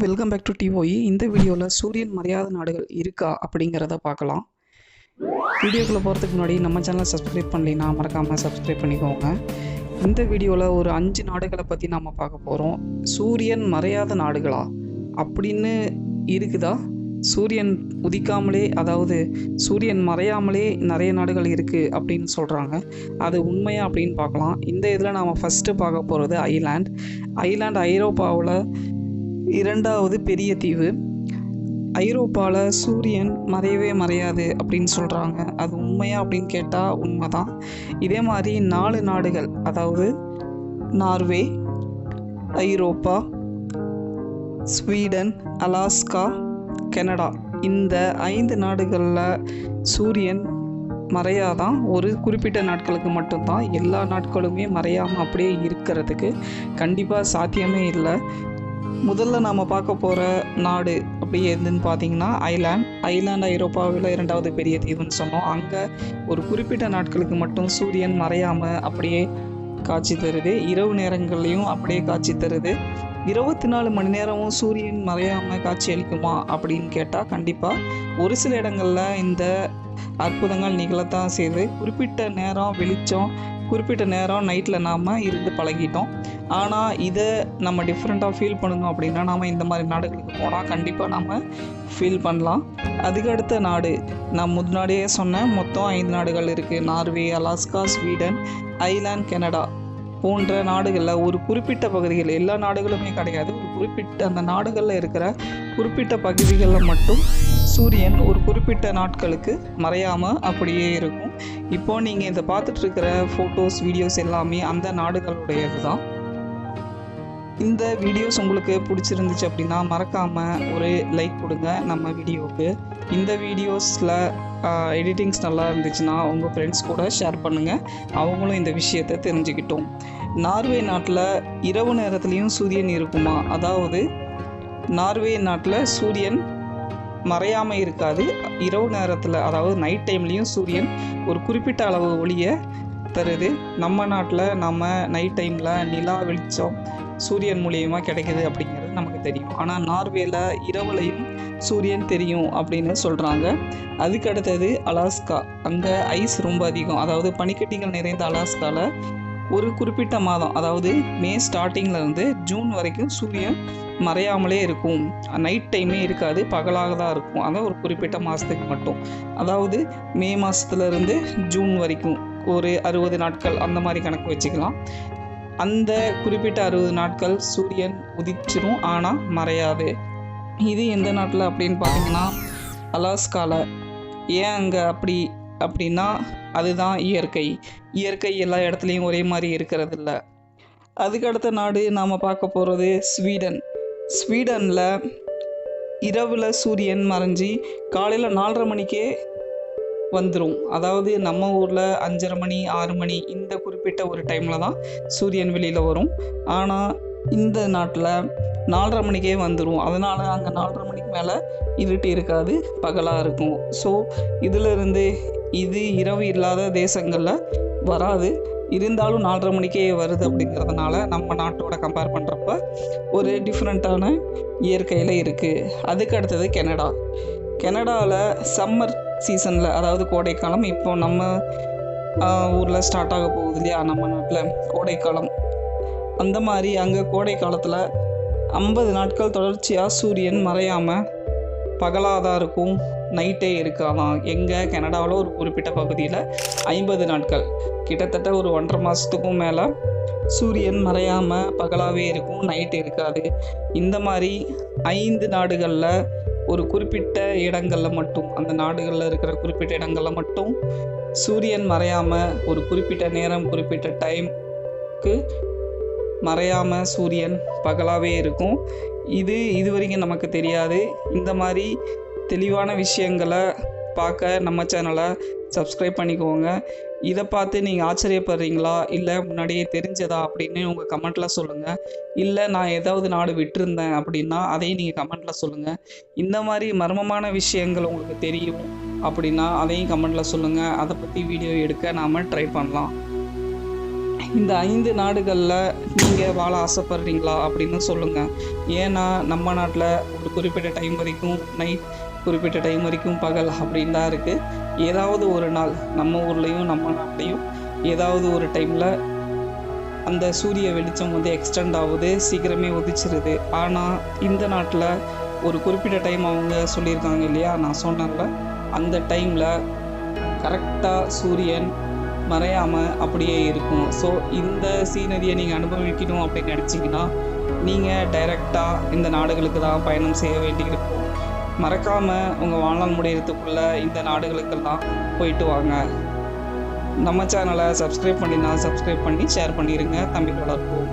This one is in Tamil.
Welcome back to DOE. இந்த வீடியோவில் சூரியன் மறையாத நாடுகள் இருக்கா அப்படிங்கிறத பார்க்கலாம். வீடியோக்குள்ளே போகிறதுக்கு முன்னாடி நம்ம சேனலை சப்ஸ்கிரைப் பண்ணலைன்னா மறக்காமல் சப்ஸ்கிரைப் பண்ணிக்கோங்க. இந்த வீடியோவில் ஒரு 5 நாடுகளை பற்றி நாம் பார்க்க போகிறோம். சூரியன் மறையாத நாடுகளா அப்படின்னு இருக்குதா? சூரியன் உதிக்காமலே, அதாவது சூரியன் மறையாமலே நிறைய நாடுகள் இருக்குது அப்படின்னு சொல்கிறாங்க. அது உண்மையா அப்படின்னு பார்க்கலாம். இந்த இதில் நாம் ஃபஸ்ட்டு பார்க்க போகிறது ஐலாண்ட். ஐரோப்பாவில் 2வது பெரிய தீவு. ஐரோப்பாவில் சூரியன் மறையவே மறையாது அப்படின்னு சொல்கிறாங்க. அது உண்மையா அப்படின்னு கேட்டால் உண்மை தான். இதே மாதிரி 4 நாடுகள், அதாவது நார்வே, ஐரோப்பா, ஸ்வீடன், அலாஸ்கா, கனடா, இந்த 5 நாடுகளில் சூரியன் மறையாதான். ஒரு குறிப்பிட்ட நாட்களுக்கு மட்டும்தான். எல்லா நாட்களுமே மறையாமல் அப்படியே இருக்கிறதுக்கு கண்டிப்பாக சாத்தியமே இல்லை. முதல்ல நாம் பார்க்க போகிற நாடு அப்படி எதுன்னு பார்த்தீங்கன்னா ஐலாண்ட் ஐரோப்பாவில் 2வது பெரிய தீவுன்னு சொன்னோம். அங்கே ஒரு குறிப்பிட்ட நாட்களுக்கு மட்டும் சூரியன் மறையாமல் அப்படியே காட்சி தருது. இரவு நேரங்கள்லையும் அப்படியே காட்சி தருது. 24 மணி நேரமும் சூரியன் மறையாமல் காட்சி அளிக்குமா அப்படின்னு கேட்டால் கண்டிப்பாக ஒரு சில இடங்களில் இந்த அற்புதங்கள் நிகழத்தான் செய்யுது. குறிப்பிட்ட நேரம் வெளிச்சம், குறிப்பிட்ட நேரம் நைட்டில் நாம் இருந்து பழகிட்டோம். ஆனால் இதை நம்ம டிஃப்ரெண்ட்டாக ஃபீல் பண்ணணும் அப்படின்னா நாம் இந்த மாதிரி நாடுகளுக்கு போனால் கண்டிப்பாக நம்ம ஃபீல் பண்ணலாம். அதுக்கு அடுத்த நாடு நான் முன்னாடியே சொன்னேன், மொத்தம் 5 நாடுகள் இருக்குது. Norway, Alaska, Sweden, island, Canada போன்ற நாடுகளில் ஒரு குறிப்பிட்ட பகுதிகள், எல்லா நாடுகளுமே கிடையாது, ஒரு குறிப்பிட்ட அந்த நாடுகளில் இருக்கிற குறிப்பிட்ட பகுதிகளில் மட்டும் சூரியன் ஒரு குறிப்பிட்ட நாட்களுக்கு மறையாமல் அப்படியே இருக்கும். இப்போது நீங்கள் இதை பார்த்துட்ருக்கிற ஃபோட்டோஸ், வீடியோஸ் எல்லாமே அந்த நாடுகளுடையது தான். இந்த வீடியோஸ் உங்களுக்கு பிடிச்சிருந்துச்சு அப்படின்னா மறக்காமல் ஒரு லைக் கொடுங்க நம்ம வீடியோவுக்கு. இந்த வீடியோஸில் எடிட்டிங்ஸ் நல்லா இருந்துச்சுன்னா உங்கள் ஃப்ரெண்ட்ஸ் கூட ஷேர் பண்ணுங்கள், அவங்களும் இந்த விஷயத்தை தெரிஞ்சுக்கிட்டோம். நார்வே நாட்டில் இரவு நேரத்துலேயும் சூரியன் இருக்குமா? அதாவது நார்வே நாட்டில் சூரியன் மறையாமல் இருக்காது. இரவு நேரத்தில், அதாவது நைட் டைம்லேயும் சூரியன் ஒரு குறிப்பிட்ட அளவு ஒளியை தருது. நம்ம நாட்டில் நம்ம நைட் டைமில் நிலா வெளிச்சம் சூரியன் மூலியமாக கிடைக்குது அப்படிங்கிறது நமக்கு தெரியும். ஆனால் நார்வேல இரவுலையும் சூரியன் தெரியும் அப்படின்னு சொல்கிறாங்க. அதுக்கு அடுத்தது அலாஸ்கா. அங்கே ஐஸ் ரொம்ப அதிகம், அதாவது பனிக்கட்டிகள் நிறைந்த அலாஸ்காவில் ஒரு குறிப்பிட்ட மாதம், அதாவது மே ஸ்டார்டிங்லேருந்து ஜூன் வரைக்கும் சூரியன் மறையாமலே இருக்கும். நைட் டைமே இருக்காது, பகலாக தான் இருக்கும். அதான் ஒரு குறிப்பிட்ட மாதத்துக்கு மட்டும், அதாவது மே மாதத்துலேருந்து ஜூன் வரைக்கும் ஒரு 60 நாட்கள் அந்த மாதிரி கணக்கு வச்சுக்கலாம். அந்த குறிப்பிட்ட 60 நாட்கள் சூரியன் உதிச்சிரும், ஆனால் மறையாது. இது எந்த நாட்டில் அப்படின்னு பார்த்தீங்கன்னா அலாஸ்காவில். ஏன் அங்கே அப்படின்னா அதுதான் இயற்கை எல்லா இடத்துலையும் ஒரே மாதிரி இருக்கிறது இல்லை. அதுக்கு அடுத்த நாடு நாம் பார்க்க போகிறது ஸ்வீடனில் இரவில் சூரியன் மறைஞ்சி காலையில் 4:30 மணிக்கே வந்துடும். அதாவது நம்ம ஊரில் 5:30 மணி 6 மணி இந்த குறிப்பிட்ட ஒரு டைமில் தான் சூரியன் வெளியில் வரும். ஆனால் இந்த நாட்டில் 4:30 மணிக்கே வந்துடும். அதனால் அங்கே 4:30 மணிக்கு மேலே இருட்டு இருக்காது, பகலாக இருக்கும். ஸோ இதிலிருந்து இது இரவு இல்லாத தேசங்களில் வராது, இருந்தாலும் 4:30 மணிக்கே வருது. அப்படிங்கிறதுனால நம்ம நாட்டோட கம்பேர் பண்ணுறப்ப ஒரு டிஃப்ரெண்ட்டான இயற்கையில் இருக்குது. அதுக்கு அடுத்தது கனடாவில் சம்மர் சீசனில், அதாவது கோடைக்காலம், இப்போ நம்ம ஊரில் ஸ்டார்ட் ஆக போகுது இல்லையா, நம்ம நாட்டில் கோடைக்காலம். அந்த மாதிரி அங்கே கோடை காலத்தில் 50 நாட்கள் தொடர்ச்சியாக சூரியன் மறையாமல் பகலாக தான் இருக்கும், நைட்டே இருக்காதான். எங்கே கனடாவில் ஒரு குறிப்பிட்ட பகுதியில் 50 நாட்கள், கிட்டத்தட்ட ஒரு 1.5 மாதத்துக்கும் மேலே சூரியன் மறையாமல் பகலாகவே இருக்கும், நைட்டு இருக்காது. இந்த மாதிரி 5 நாடுகளில் ஒரு குறிப்பிட்ட இடங்களில் மட்டும், அந்த நாடுகளில் இருக்கிற குறிப்பிட்ட இடங்களில் மட்டும் சூரியன் மறையாமல் ஒரு குறிப்பிட்ட நேரம், குறிப்பிட்ட டைமுக்கு மறையாமல் சூரியன் பகலாகவே இருக்கும். இது வரைக்கும் நமக்கு தெரியாது. இந்த மாதிரி தெளிவான விஷயங்களை பார்க்க நம்ம சேனலை சப்ஸ்கிரைப் பண்ணிக்கோங்க. இதை பார்த்து நீங்கள் ஆச்சரியப்படுறீங்களா, இல்லை முன்னாடியே தெரிஞ்சதா அப்படின்னு உங்கள் கமெண்ட்டில் சொல்லுங்கள். இல்லை நான் ஏதாவது நாடு விட்டுருந்தேன் அப்படின்னா அதையும் நீங்கள் கமெண்ட்டில் சொல்லுங்கள். இந்த மாதிரி மர்மமான விஷயங்கள் உங்களுக்கு தெரியும் அப்படின்னா அதையும் கமெண்ட்டில் சொல்லுங்கள். அதை பற்றி வீடியோ எடுக்க நாம் ட்ரை பண்ணலாம். இந்த 5 நாடுகளில் நீங்கள் வாழ ஆசைப்படுறீங்களா அப்படின்னு சொல்லுங்கள். ஏன்னா நம்ம நாட்டில் ஒரு குறிப்பிட்ட டைம் வரைக்கும் நைட், குறிப்பிட்ட டைம் வரைக்கும் பகல் அப்படின்னு தான் இருக்குது. ஏதாவது ஒரு நாள் நம்ம ஊர்லேயும் நம்ம நாட்டிலையும் ஏதாவது ஒரு டைமில் அந்த சூரிய வெளிச்சம் வந்து எக்ஸ்டெண்ட் ஆகுது, சீக்கிரமே உதிச்சிருது. ஆனால் இந்த நாட்டில் ஒரு குறிப்பிட்ட டைம் அவங்க சொல்லியிருக்காங்க இல்லையா, நான் சொன்னேன்ல, அந்த டைமில் கரெக்டாக சூரியன் மறையாமல் அப்படியே இருக்கும். ஸோ இந்த சீனரியை நீங்கள் அனுபவிக்கணும் அப்படின்னு நினச்சிங்கன்னா நீங்கள் டைரெக்டாக இந்த நாடுகளுக்கு தான் பயணம் செய்ய வேண்டியிருக்கும். மறக்காமல் உங்கள் வாழ்நாள் முடியறதுக்குள்ளே இந்த நாடுகளுக்கெல்லாம் போயிட்டு வாங்க. நம்ம சேனலை சப்ஸ்கிரைப் பண்ணினா சப்ஸ்கிரைப் பண்ணி ஷேர் பண்ணிடுங்க. தம்பி வளர்ப்போம்.